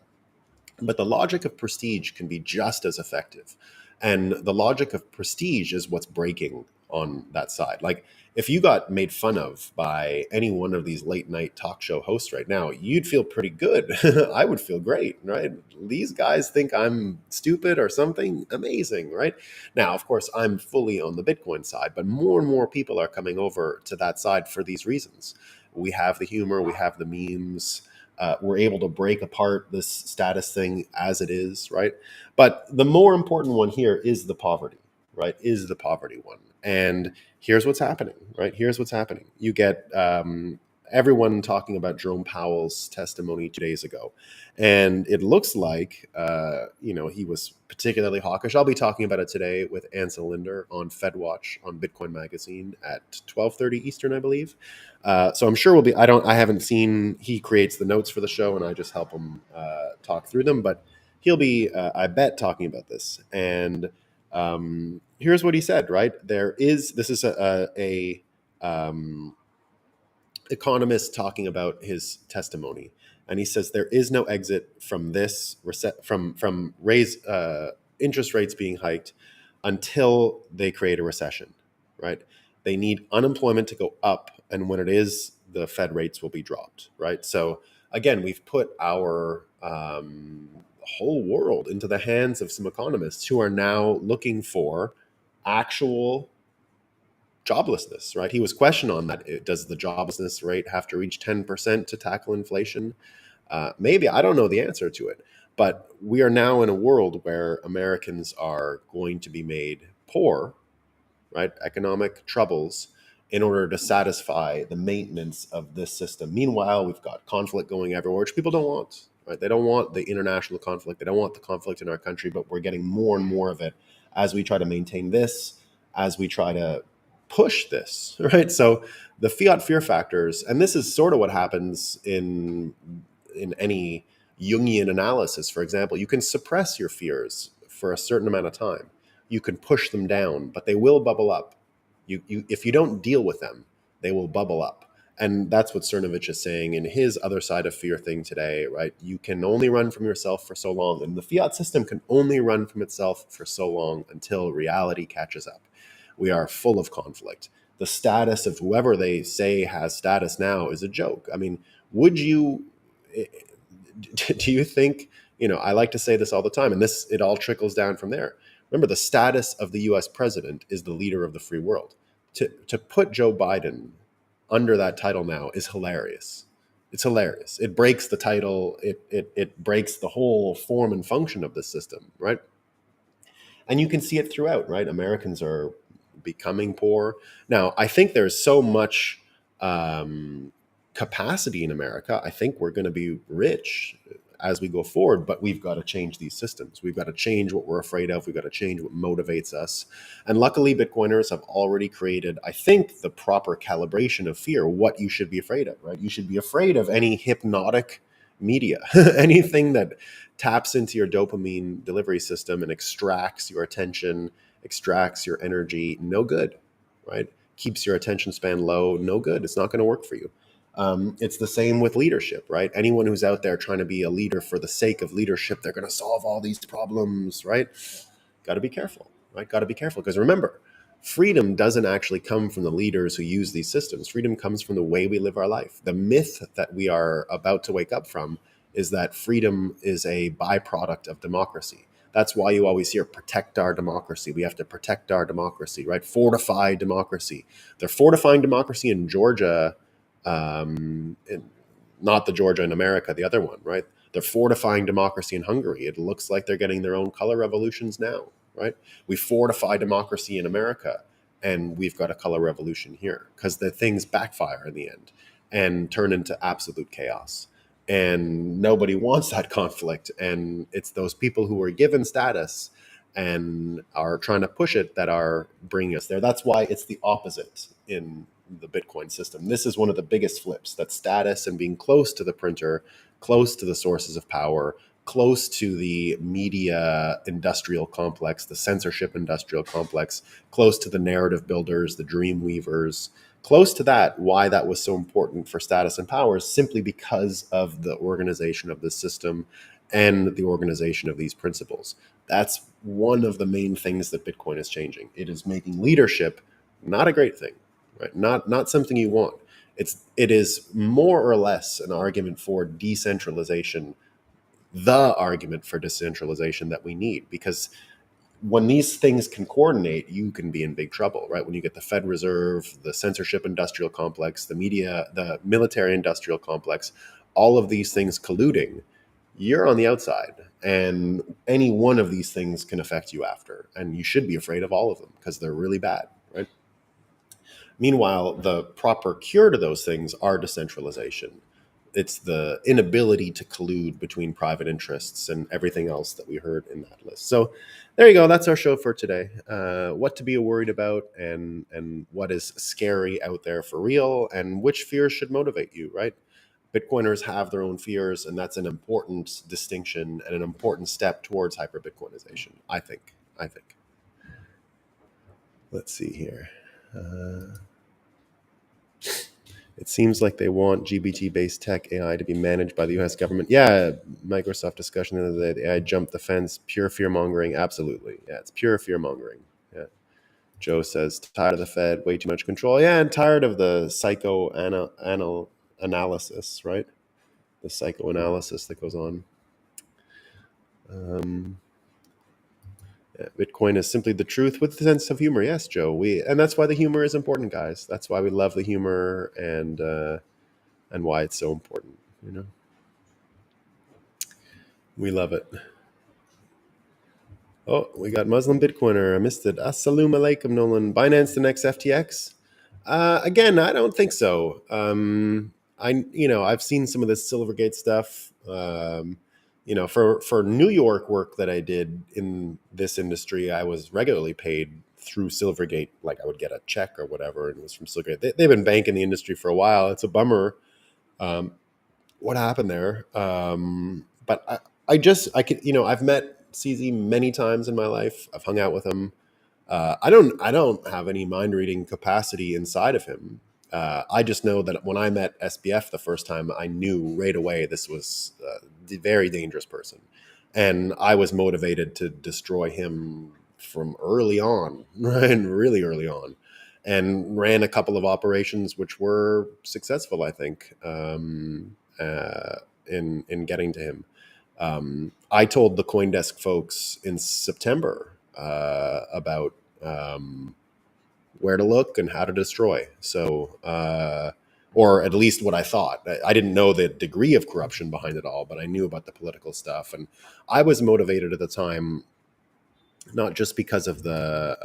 But the logic of prestige can be just as effective. And the logic of prestige is what's breaking on that side. Like if you got made fun of by any one of these late night talk show hosts right now, you'd feel pretty good. I would feel great, right? These guys think I'm stupid or something. Amazing, right? Now, of course, I'm fully on the Bitcoin side, but more and more people are coming over to that side for these reasons. We have the humor, we have the memes. We're able to break apart this status thing as it is, right? But the more important one here is the poverty, right? Is the poverty one. And here's what's happening, right? Here's what's happening. You get everyone talking about Jerome Powell's testimony 2 days ago. And it looks like, he was particularly hawkish. I'll be talking about it today with Ansel Linder on FedWatch on Bitcoin Magazine at 12:30 Eastern, I believe. So I'm sure we'll be. I haven't seen. He creates the notes for the show, and I just help him talk through them. But he'll be, I bet, talking about this. And here's what he said. Right, this is a economist talking about his testimony, and he says there is no exit from this from raise interest rates being hiked until they create a recession. Right, they need unemployment to go up, and when it is, the Fed rates will be dropped. Right, so again, we've put our whole world into the hands of some economists who are now looking for actual joblessness, right? He was questioned on that. Does the joblessness rate have to reach 10% to tackle inflation? Maybe. I don't know the answer to it. But we are now in a world where Americans are going to be made poor, right? Economic troubles in order to satisfy the maintenance of this system. Meanwhile, we've got conflict going everywhere, which people don't want, right? They don't want the international conflict. They don't want the conflict in our country, but we're getting more and more of it as we try to maintain this, as we try to push this, right? So the fiat fear factors, and this is sort of what happens in any Jungian analysis. For example, you can suppress your fears for a certain amount of time. You can push them down, but they will bubble up. If you don't deal with them, they will bubble up. And that's what Cernovich is saying in his other side of fear thing today, right? You can only run from yourself for so long. And the fiat system can only run from itself for so long until reality catches up. We are full of conflict. The status of whoever they say has status now is a joke. I mean, would you, do you think, I like to say this all the time, and it all trickles down from there. Remember, the status of the US president is the leader of the free world. To put Joe Biden under that title now is hilarious. It's hilarious. It breaks the title. It breaks the whole form and function of the system, right? And you can see it throughout, right? Americans are becoming poor. Now, I think there's so much capacity in America. I think we're going to be rich as we go forward, but we've got to change these systems. We've got to change what we're afraid of. We've got to change what motivates us. And luckily, Bitcoiners have already created, I think, the proper calibration of fear, what you should be afraid of, right? You should be afraid of any hypnotic media, anything that taps into your dopamine delivery system and extracts your attention, extracts your energy. No good, right? Keeps your attention span low. No good. It's not going to work for you. It's the same with leadership, right? Anyone who's out there trying to be a leader for the sake of leadership, they're going to solve all these problems, right? Got to be careful, right? Got to be careful, because remember, freedom doesn't actually come from the leaders who use these systems. Freedom comes from the way we live our life. The myth that we are about to wake up from is that freedom is a byproduct of democracy. That's why you always hear protect our democracy. We have to protect our democracy, right? Fortify democracy. They're fortifying democracy in Georgia, not the Georgia in America, the other one, right? They're fortifying democracy in Hungary. It looks like they're getting their own color revolutions now, right? We fortify democracy in America, and we've got a color revolution here because the things backfire in the end and turn into absolute chaos. And nobody wants that conflict. And it's those people who are given status and are trying to push it that are bringing us there. That's why it's the opposite in the Bitcoin system. This is one of the biggest flips, that status and being close to the printer, close to the sources of power, close to the media industrial complex, the censorship industrial complex, close to the narrative builders, the dream weavers, close to that. Why that was so important for status and power is simply because of the organization of the system and the organization of these principles. That's one of the main things that Bitcoin is changing. It is making leadership not a great thing, right? Not something you want. It is more or less an argument for decentralization, the argument for decentralization that we need, because when these things can coordinate, you can be in big trouble, right? When you get the Fed Reserve, the censorship industrial complex, the media, the military industrial complex, all of these things colluding, you're on the outside. And any one of these things can affect you after. And you should be afraid of all of them because they're really bad, right? Meanwhile, the proper cure to those things are decentralization. It's the inability to collude between private interests and everything else that we heard in that list. So there you go. That's our show for today. What to be worried about, and what is scary out there for real, and which fears should motivate you, right? Bitcoiners have their own fears, and that's an important distinction and an important step towards hyper Bitcoinization, I think. I think. Let's see here. It seems like they want GBT-based tech AI to be managed by the U.S. government. Yeah, Microsoft discussion the other day. The AI jumped the fence. Pure fear mongering. Absolutely. Yeah, it's pure fear mongering. Yeah. Joe says tired of the Fed, way too much control. Yeah, and tired of the psychoanalysis, right? The psychoanalysis that goes on. Yeah, Bitcoin is simply the truth with a sense of humor. Yes, Joe. And that's why the humor is important, guys. That's why we love the humor, and why it's so important. You know, we love it. Oh, we got Muslim Bitcoiner. I missed it. Assalamu alaikum, Nolan. Binance the next FTX? Again, I don't think so. I've seen some of this Silvergate stuff. For New York work that I did in this industry, I was regularly paid through Silvergate. Like I would get a check or whatever, and it was from Silvergate. They've been banking the industry for a while. It's a bummer um, what happened there. But I could, I've met CZ many times in my life. I've hung out with him. I don't have any mind reading capacity inside of him. I just know that when I met SBF the first time, I knew right away this was a very dangerous person, and I was motivated to destroy him from early on, right, really early on, and ran a couple of operations which were successful, I think, in getting to him. I told the CoinDesk folks in September about where to look and how to destroy. So, or at least what I thought. I didn't know the degree of corruption behind it all, but I knew about the political stuff, and I was motivated at the time not just because of the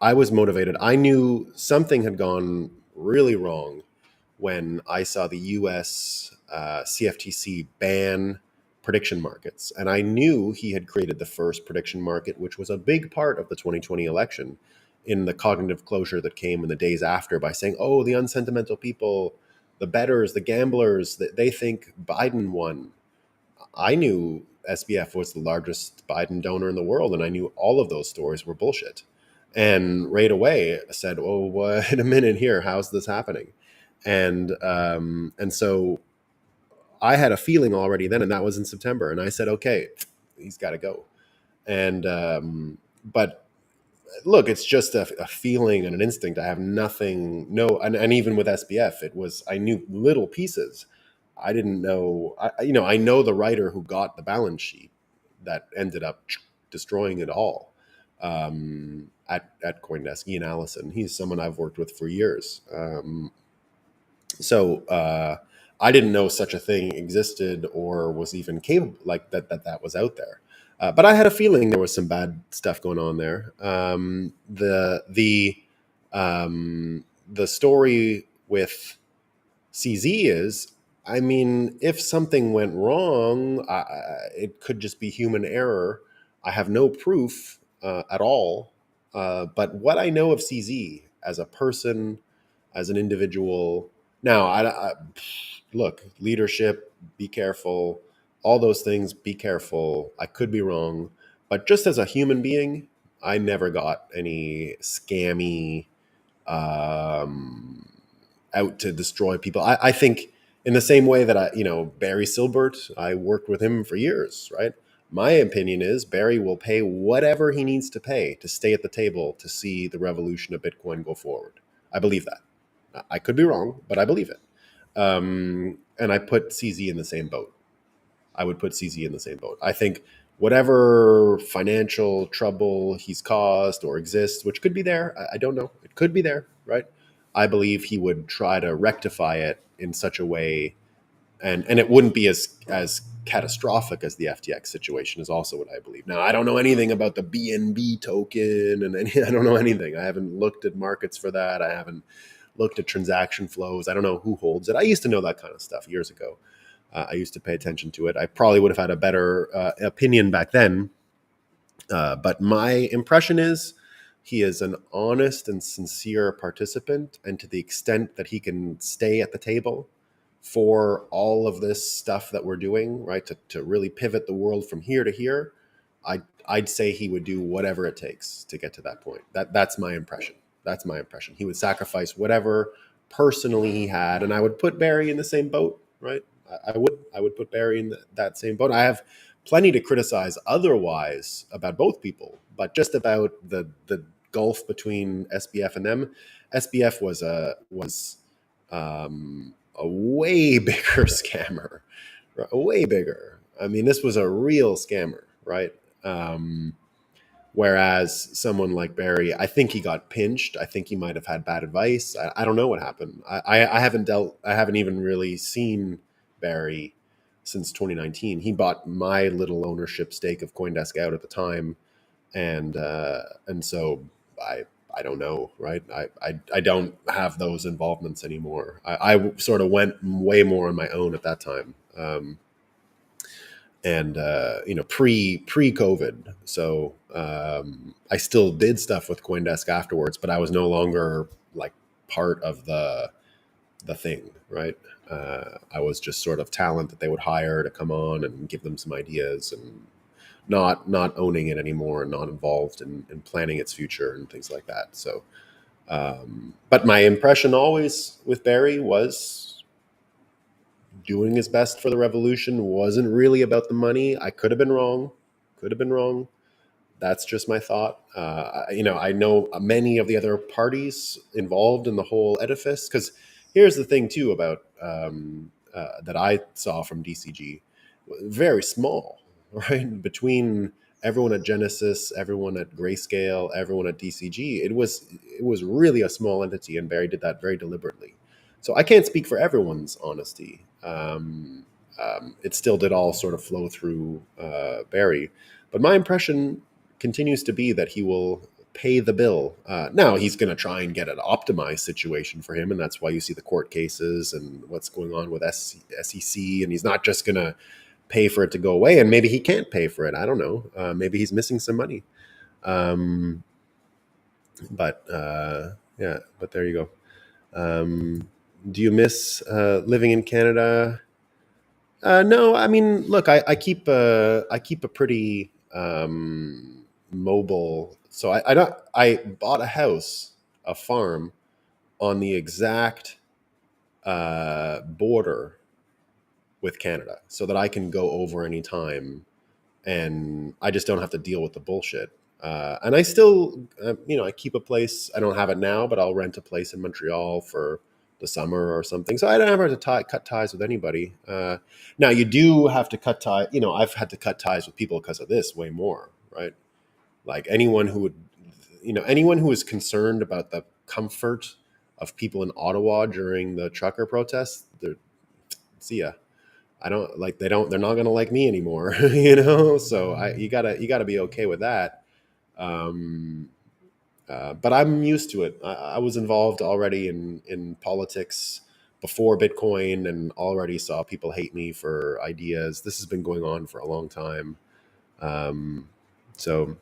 I was motivated. I knew something had gone really wrong when I saw the US CFTC ban prediction markets. And I knew he had created the first prediction market, which was a big part of the 2020 election, in the cognitive closure that came in the days after by saying, oh, the unsentimental people, the bettors, the gamblers, they think Biden won. I knew SBF was the largest Biden donor in the world, and I knew all of those stories were bullshit. And right away, I said, "Oh, wait a minute here. How's this happening?" And so I had a feeling already then, and that was in September. And I said, "Okay, he's got to go." And but look, it's just a feeling and an instinct. I have nothing, no, and even with SBF, it was, I knew little pieces. I didn't know, I know the writer who got the balance sheet that ended up destroying it all at CoinDesk, Ian Allison. He's someone I've worked with for years. So I didn't know such a thing existed or was even capable, like that was out there. But I had a feeling there was some bad stuff going on there. The story with CZ is, I mean, if something went wrong, it could just be human error. I have no proof at all. But what I know of CZ as a person, as an individual, now, look, leadership, be careful. All those things, be careful. I could be wrong. But just as a human being, I never got any scammy out to destroy people. I think in the same way that Barry Silbert, I worked with him for years, right? My opinion is Barry will pay whatever he needs to pay to stay at the table to see the revolution of Bitcoin go forward. I believe that. I could be wrong, but I believe it. And I put CZ in the same boat. I would put CZ in the same boat. I think whatever financial trouble he's caused or exists, which could be there, I don't know. It could be there, right? I believe he would try to rectify it in such a way and it wouldn't be as catastrophic as the FTX situation is also what I believe. Now, I don't know anything about the BNB token, and I don't know anything. I haven't looked at markets for that. I haven't looked at transaction flows. I don't know who holds it. I used to know that kind of stuff years ago. I used to pay attention to it. I probably would have had a better opinion back then. But my impression is he is an honest and sincere participant. And to the extent that he can stay at the table for all of this stuff that we're doing, right, to really pivot the world from here to here, I'd say he would do whatever it takes to get to that point. That's my impression. That's my impression. He would sacrifice whatever personally he had, and I would put Barry in the same boat, right? I would put Barry in that same boat. I have plenty to criticize otherwise about both people, but just about the gulf between SBF and them. SBF was a way bigger scammer, way bigger. I mean, this was a real scammer, right? Whereas someone like Barry, I think he got pinched. I think he might have had bad advice. I don't know what happened. I haven't even really seen Barry since 2019. He bought my little ownership stake of CoinDesk out at the time, and so I don't know, right? I don't have those involvements anymore. I sort of went way more on my own at that time. And pre COVID. So I still did stuff with CoinDesk afterwards, but I was no longer like part of the thing, right? I was just sort of talent that they would hire to come on and give them some ideas, and not owning it anymore, and not involved in planning its future and things like that. So, but my impression always with Barry was doing his best for the revolution, wasn't really about the money. I could have been wrong. Could have been wrong. That's just my thought. I know many of the other parties involved in the whole edifice, because here's the thing too about that I saw from DCG, very small, right? Between everyone at Genesis, everyone at Grayscale, everyone at DCG, it was really a small entity, and Barry did that very deliberately. So I can't speak for everyone's honesty. It still did all sort of flow through Barry, but my impression continues to be that he will pay the bill. Now he's going to try and get an optimized situation for him, and that's why you see the court cases and what's going on with SEC. And he's not just going to pay for it to go away, and maybe he can't pay for it. I don't know. Maybe he's missing some money. But there you go. Do you miss living in Canada? No, I mean, look, I keep a pretty mobile. So I bought a house, a farm, on the exact border with Canada, so that I can go over anytime, and I just don't have to deal with the bullshit. And I still, I keep a place. I don't have it now, but I'll rent a place in Montreal for the summer or something. So I don't ever have to cut ties with anybody. Now you do have to cut ties. I've had to cut ties with people because of this way more, right? Like anyone who is concerned about the comfort of people in Ottawa during the trucker protests, see ya. They're not going to like me anymore, So you gotta be okay with that. But I'm used to it. I was involved already in politics before Bitcoin, and already saw people hate me for ideas. This has been going on for a long time. So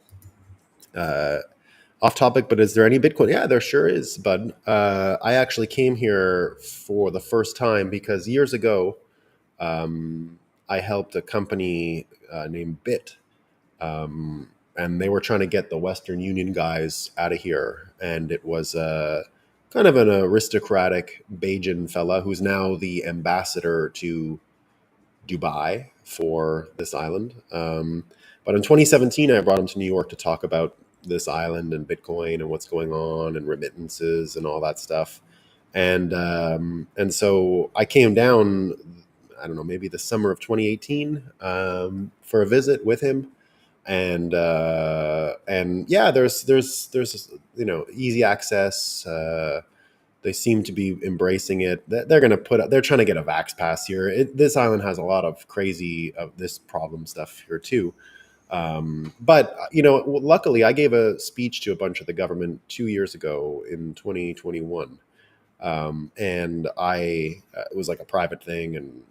off topic, but is there any Bitcoin? Yeah, there sure is, bud. I actually came here for the first time because years ago, I helped a company named Bit, and they were trying to get the Western Union guys out of here. And it was kind of an aristocratic Bajan fella who's now the ambassador to Dubai for this island. But in 2017, I brought him to New York to talk about this island and Bitcoin and what's going on and remittances and all that stuff. And so I came down, I don't know, maybe the summer of 2018 for a visit with him. And yeah, there's easy access. They seem to be embracing it. They're going to they're trying to get a vax pass here. This island has a lot of crazy of this problem stuff here too. But luckily, I gave a speech to a bunch of the government 2 years ago in 2021, and it was like a private thing, and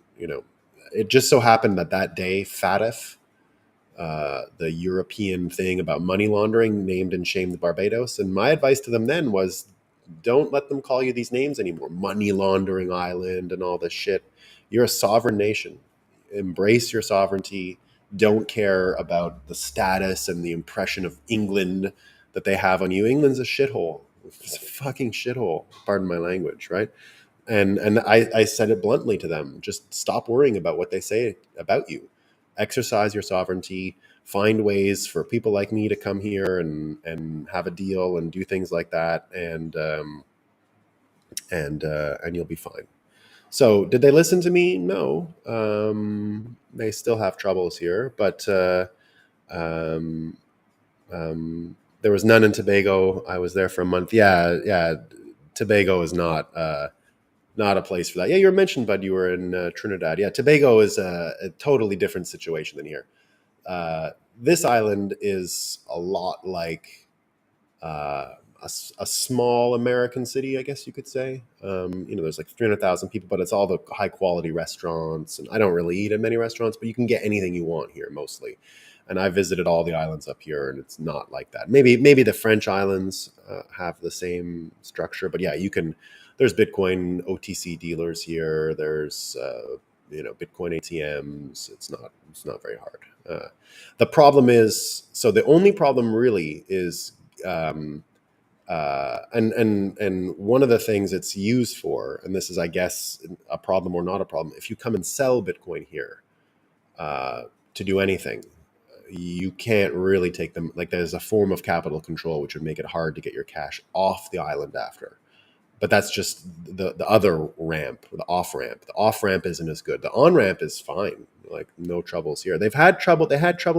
it just so happened that that day, FATF, the European thing about money laundering, named and shamed Barbados. And my advice to them then was, don't let them call you these names anymore. Money laundering island and all this shit. You're a sovereign nation. Embrace your sovereignty. Don't care about the status and the impression of England that they have on you. England's a shithole. It's a fucking shithole. Pardon my language, right? And I said it bluntly to them. Just stop worrying about what they say about you. Exercise your sovereignty. Find ways for people like me to come here and have a deal and do things like that, and you'll be fine. So, did they listen to me? No. They still have troubles here, but um, there was none in Tobago. I was there for a month. Yeah. Tobago is not a place for that. Yeah, you were mentioned, bud. You were in Trinidad. Yeah, Tobago is a totally different situation than here. This island is a lot like a small American city, I guess you could say. There's like 300,000 people, but it's all the high quality restaurants. And I don't really eat at many restaurants, but you can get anything you want here mostly. And I visited all the islands up here, and it's not like that. Maybe the French islands have the same structure, but yeah, you can. There's Bitcoin OTC dealers here. There's Bitcoin ATMs. It's not very hard. The problem is, so the only problem really is, and one of the things it's used for, and this is, I guess, a problem or not a problem. If you come and sell Bitcoin here to do anything, you can't really take them. Like, there's a form of capital control which would make it hard to get your cash off the island after. But that's just the other ramp, the off ramp. The off ramp isn't as good. The on ramp is fine. Like, no troubles here. They had trouble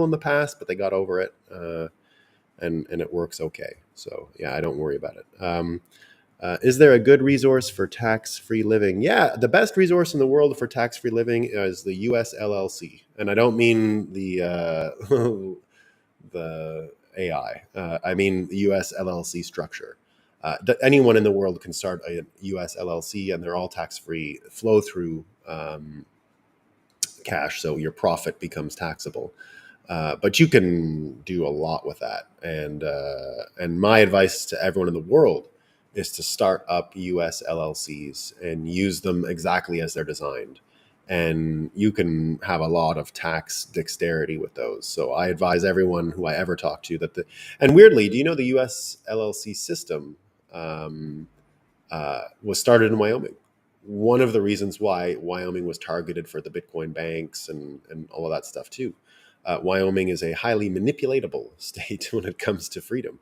in the past, but they got over it, and it works okay. So yeah, I don't worry about it. Is there a good resource for tax-free living? Yeah, the best resource in the world for tax-free living is the US LLC, and I don't mean the the AI. I mean the US LLC structure. Anyone in the world can start a US LLC, and they're all tax-free, flow through cash, so your profit becomes taxable. But you can do a lot with that. And my advice to everyone in the world is to start up US LLCs and use them exactly as they're designed. And you can have a lot of tax dexterity with those. So I advise everyone who I ever talk to and weirdly, do you know the US LLC system was started in Wyoming? One of the reasons why Wyoming was targeted for the Bitcoin banks and all of that stuff too. Wyoming is a highly manipulatable state when it comes to freedom.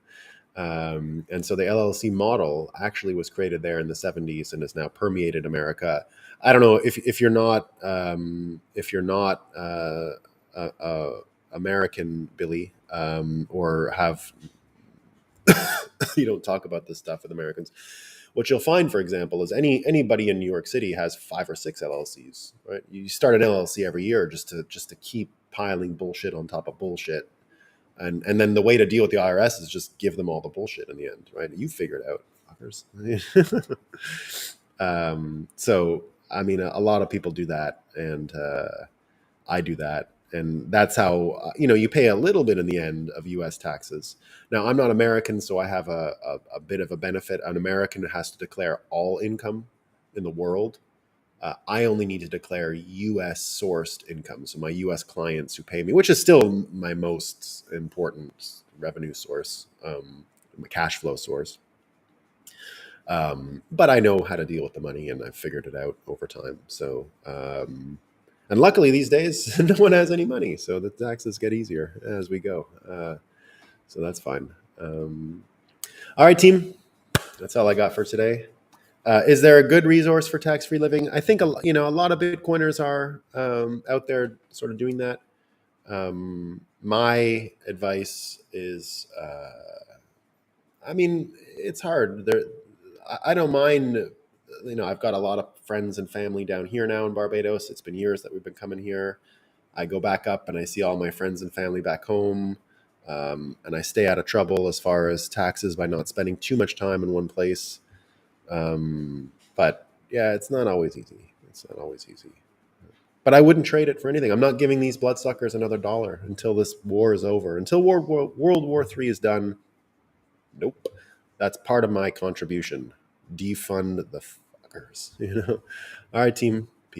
And so the LLC model actually was created there in the 70s and has now permeated America. I don't know if you're not American, Billy, or have you don't talk about this stuff with Americans. What you'll find, for example, is anybody in New York City has 5 or 6 LLCs. Right? You start an LLC every year just to keep piling bullshit on top of bullshit, and then the way to deal with the IRS is just give them all the bullshit in the end. Right? You figure it out, fuckers. So I mean, a lot of people do that, and I do that. And that's how, you pay a little bit in the end of U.S. taxes. Now, I'm not American, so I have a bit of a benefit. An American has to declare all income in the world. I only need to declare U.S. sourced income. So my U.S. clients who pay me, which is still my most important revenue source, my cash flow source. But I know how to deal with the money, and I've figured it out over time. So, and luckily these days, no one has any money, so the taxes get easier as we go. So that's fine. All right, team. That's all I got for today. Is there a good resource for tax-free living? I think a lot of Bitcoiners are out there sort of doing that. My advice is, I mean, it's hard. I don't mind. I've got a lot of friends and family down here now in Barbados. It's been years that we've been coming here. I go back up and I see all my friends and family back home. And I stay out of trouble as far as taxes by not spending too much time in one place. But yeah, it's not always easy. It's not always easy. But I wouldn't trade it for anything. I'm not giving these bloodsuckers another dollar until this war is over. Until World War III is done. Nope. That's part of my contribution. Defund the fuckers. All right, team.